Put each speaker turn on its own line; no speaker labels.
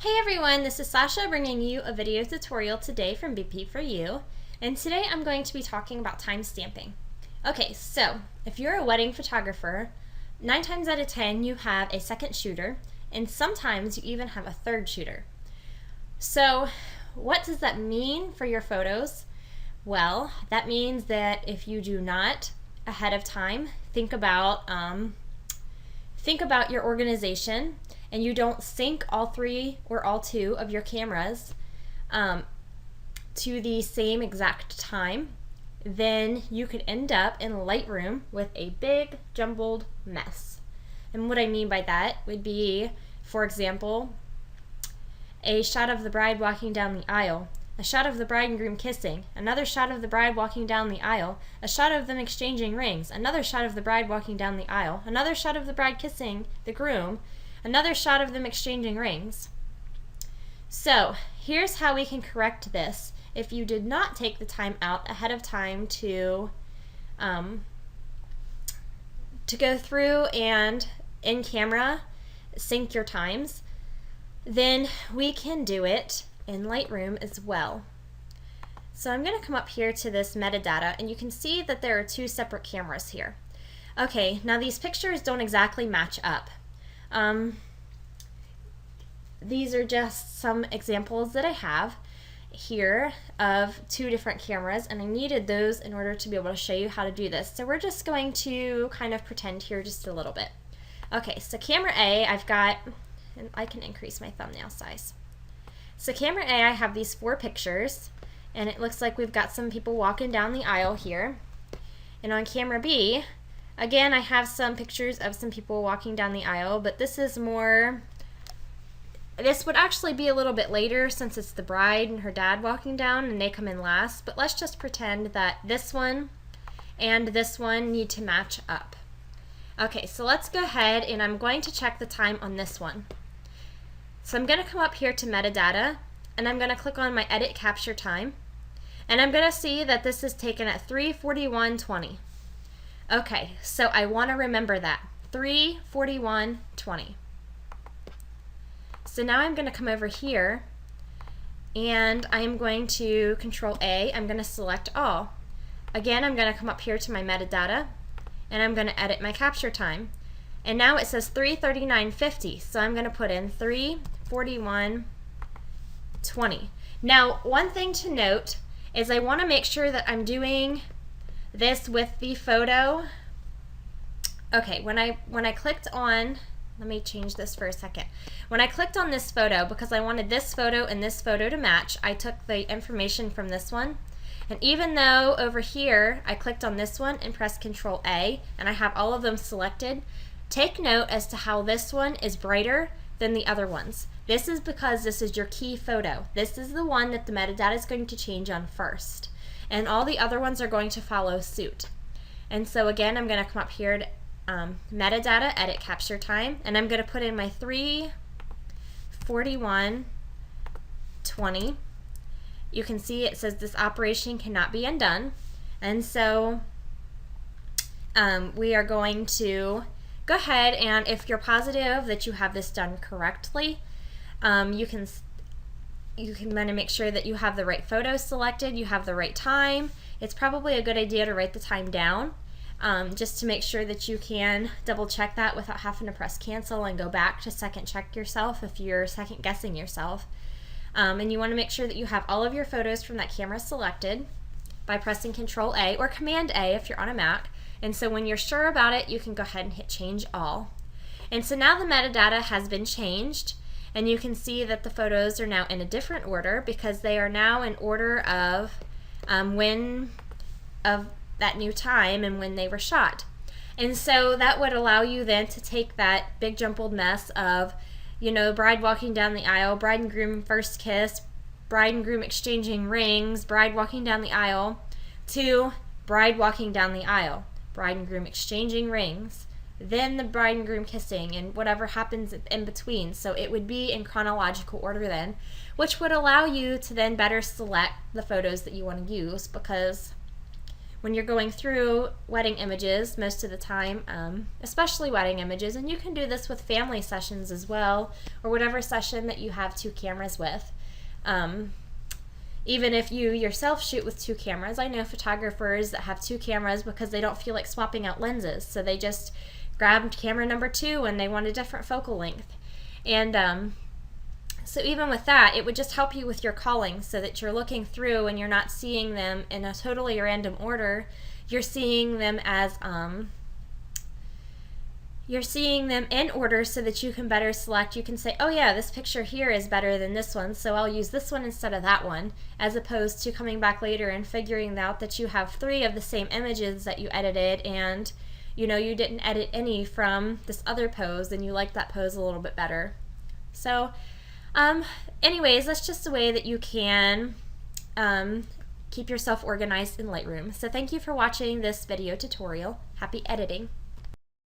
Hey everyone, this is Sasha bringing you a video tutorial today from BP4U, and today I'm going to be talking about time stamping. Okay, so if you're a wedding photographer, 9 times out of 10 you have a second shooter, and sometimes you even have a third shooter. So what does that mean for your photos? Well, that means that if you do not ahead of time think about your organization, and you don't sync all 3 or all 2 of your cameras to the same exact time, then you could end up in Lightroom with a big jumbled mess. And what I mean by that would be, for example, a shot of the bride walking down the aisle, a shot of the bride and groom kissing, another shot of the bride walking down the aisle, a shot of them exchanging rings, another shot of the bride walking down the aisle, another shot of the bride kissing the groom, another shot of them exchanging rings. So here's how we can correct this if you did not take the time out ahead of time to go through and in camera sync your times. Then we can do it in Lightroom as well. So I'm going to come up here to this metadata, and you can see that there are 2 separate cameras here. Okay, now these pictures don't exactly match up. These are just some examples that I have here of 2 different cameras, and I needed those in order to be able to show you how to do this. So we're just going to kind of pretend here just a little bit. Okay, so camera A, I've got, and I can increase my thumbnail size. So camera A, I have these 4 pictures, and it looks like we've got some people walking down the aisle here. And on camera B, again, I have some pictures of some people walking down the aisle, but this is more, this would actually be a little bit later since it's the bride and her dad walking down and they come in last, but let's just pretend that this one and this one need to match up. Okay, so let's go ahead and I'm going to check the time on this one. So I'm going to come up here to metadata, and I'm going to click on my edit capture time, and I'm going to see that this is taken at 3:41:20. Okay, so I want to remember that, 3:41:20. So now I'm going to come over here, and I'm going to Control A, I'm going to select all. Again, I'm going to come up here to my metadata, and I'm going to edit my capture time. And now it says 3:39:50, so I'm going to put in 3:41:20. Now, one thing to note is I want to make sure that I'm doing this with the photo. Okay, when I clicked on, let me change this for a second. When I clicked on this photo, because I wanted this photo and this photo to match, I took the information from this one. And even though over here I clicked on this one and pressed Control A and I have all of them selected, take note as to how this one is brighter than the other ones. This is because this is your key photo. This is the one that the metadata is going to change on first. And all the other ones are going to follow suit. And so again, I'm going to come up here to metadata, edit capture time, and I'm going to put in my 3:41:20. You can see it says this operation cannot be undone. And so we are going to go ahead, and if you're positive that you have this done correctly, you can want to make sure that you have the right photo selected, you have the right time. It's probably a good idea to write the time down, just to make sure that you can double check that without having to press cancel and go back to second check yourself if you're second guessing yourself. And you want to make sure that you have all of your photos from that camera selected by pressing Control A or Command A if you're on a Mac. And so when you're sure about it, you can go ahead and hit Change All. And so now the metadata has been changed, and you can see that the photos are now in a different order because they are now in order of that new time and when they were shot. And so that would allow you then to take that big jumbled mess of, you know, bride walking down the aisle, bride and groom first kiss, bride and groom exchanging rings, bride walking down the aisle, to bride walking down the aisle, bride and groom exchanging rings, then the bride and groom kissing, and whatever happens in between. So it would be in chronological order then, which would allow you to then better select the photos that you want to use, because when you're going through wedding images most of the time, especially wedding images, and you can do this with family sessions as well, or whatever session that you have 2 cameras with. Even if you yourself shoot with 2 cameras, I know photographers that have 2 cameras because they don't feel like swapping out lenses, so they just grabbed camera number 2 and they want a different focal length. And so even with that, it would just help you with your calling, so that you're looking through and you're not seeing them in a totally random order. You're seeing them as you're seeing them in order so that you can better select. You can say, oh yeah, this picture here is better than this one, so I'll use this one instead of that one, as opposed to coming back later and figuring out that you have 3 of the same images that you edited, and you know you didn't edit any from this other pose and you like that pose a little bit better. So anyways, that's just a way that you can keep yourself organized in Lightroom. So thank you for watching this video tutorial. Happy editing.